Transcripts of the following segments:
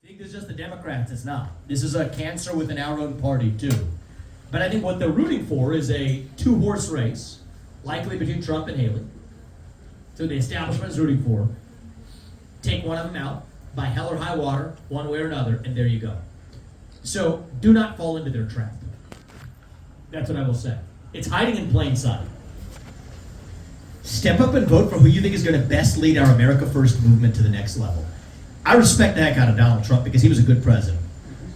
think this is just the Democrats. It's not. This is a cancer within our own party, too. But I think what they're rooting for is a two-horse race, likely between Trump and Haley. So the establishment is rooting for. Take one of them out, by hell or high water, one way or another, and there you go. So do not fall into their trap. That's what I will say. It's hiding in plain sight. Step up and vote for who you think is going to best lead our America First movement to the next level. I respect the heck out of Donald Trump because he was a good president.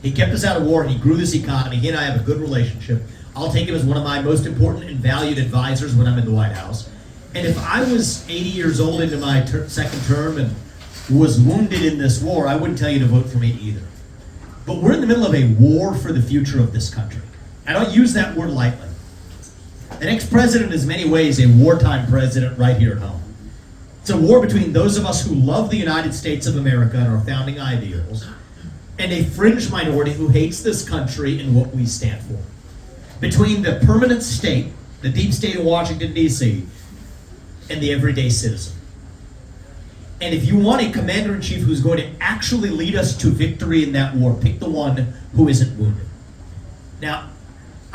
He kept us out of war and he grew this economy. He and I have a good relationship. I'll take him as one of my most important and valued advisors when I'm in the White House. And if I was 80 years old into my second term and was wounded in this war, I wouldn't tell you to vote for me either. But we're in the middle of a war for the future of this country. I don't use that word lightly. The next president is in many ways a wartime president right here at home. It's a war between those of us who love the United States of America and our founding ideals, and a fringe minority who hates this country and what we stand for. Between the permanent state, the deep state of Washington, D.C., and the everyday citizen. And if you want a commander-in-chief who's going to actually lead us to victory in that war, pick the one who isn't wounded. Now,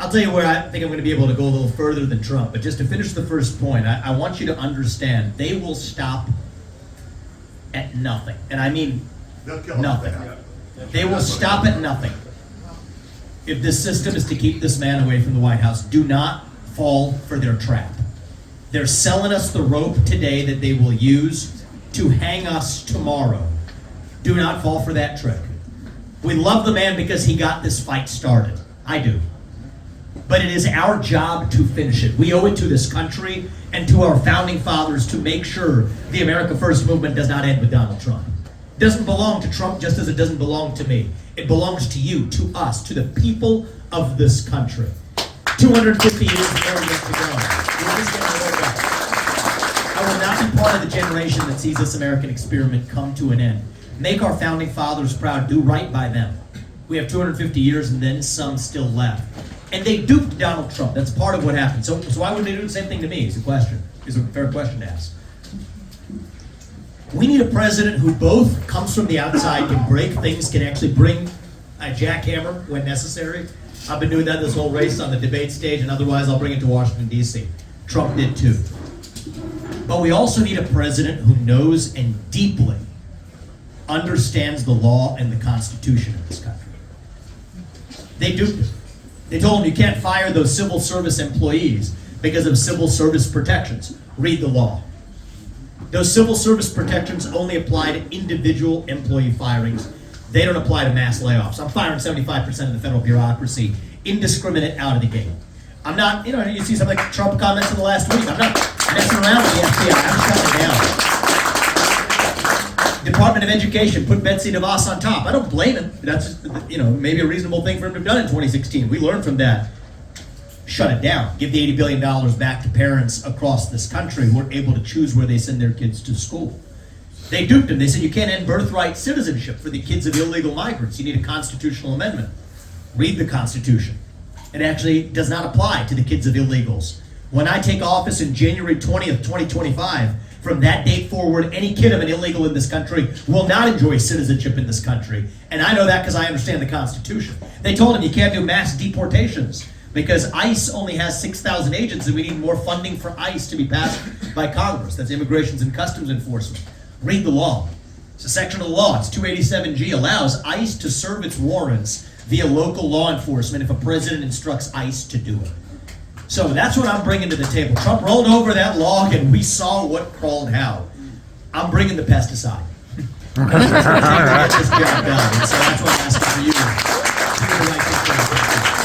I'll tell you where I think I'm going to be able to go a little further than Trump, but just to finish the first point, I want you to understand they will stop at nothing. And I mean nothing. They will stop at nothing. If this system is to keep this man away from the White House, do not fall for their trap. They're selling us the rope today that they will use to hang us tomorrow. Do not fall for that trick. We love the man because he got this fight started. I do. But it is our job to finish it. We owe it to this country and to our founding fathers to make sure the America First movement does not end with Donald Trump. It doesn't belong to Trump just as it doesn't belong to me. It belongs to you, to us, to the people of this country. 250 years more yet to go. We're just getting a little better. I will not be part of the generation that sees this American experiment come to an end. Make our founding fathers proud. Do right by them. We have 250 years and then some still left. And they duped Donald Trump. That's part of what happened. So why wouldn't they do the same thing to me? Is a question. Is a fair question to ask. We need a president who both comes from the outside, can break things, can actually bring a jackhammer when necessary. I've been doing that this whole race on the debate stage, and otherwise I'll bring it to Washington, D.C. Trump did too. But we also need a president who knows and deeply understands the law and the Constitution of this country. They duped him. They told him you can't fire those civil service employees because of civil service protections. Read the law. Those civil service protections only apply to individual employee firings. They don't apply to mass layoffs. I'm firing 75% of the federal bureaucracy, indiscriminate out of the gate. I'm not, you see some like Trump comments in the last week. I'm not messing around with the FBI. I'm shutting it down. Department of Education put Betsy DeVos on top. I don't blame him. That's, maybe a reasonable thing for him to have done in 2016. We learned from that. Shut it down. Give the $80 billion back to parents across this country who are able to choose where they send their kids to school. They duped him. They said you can't end birthright citizenship for the kids of illegal migrants. You need a constitutional amendment. Read the Constitution. It actually does not apply to the kids of illegals. When I take office in January 20th, 2025, from that date forward, any kid of an illegal in this country will not enjoy citizenship in this country. And I know that because I understand the Constitution. They told him you can't do mass deportations because ICE only has 6,000 agents and we need more funding for ICE to be passed by Congress. That's Immigrations and Customs Enforcement. Read the law. It's a section of the law. It's 287G. Allows ICE to serve its warrants via local law enforcement if a president instructs ICE to do it. So that's what I'm bringing to the table. Trump rolled over that log and we saw what crawled how. I'm bringing the pesticide. That's what it's going to take to get this job done. And so that's what I'm asking for you to do the right thing for the country.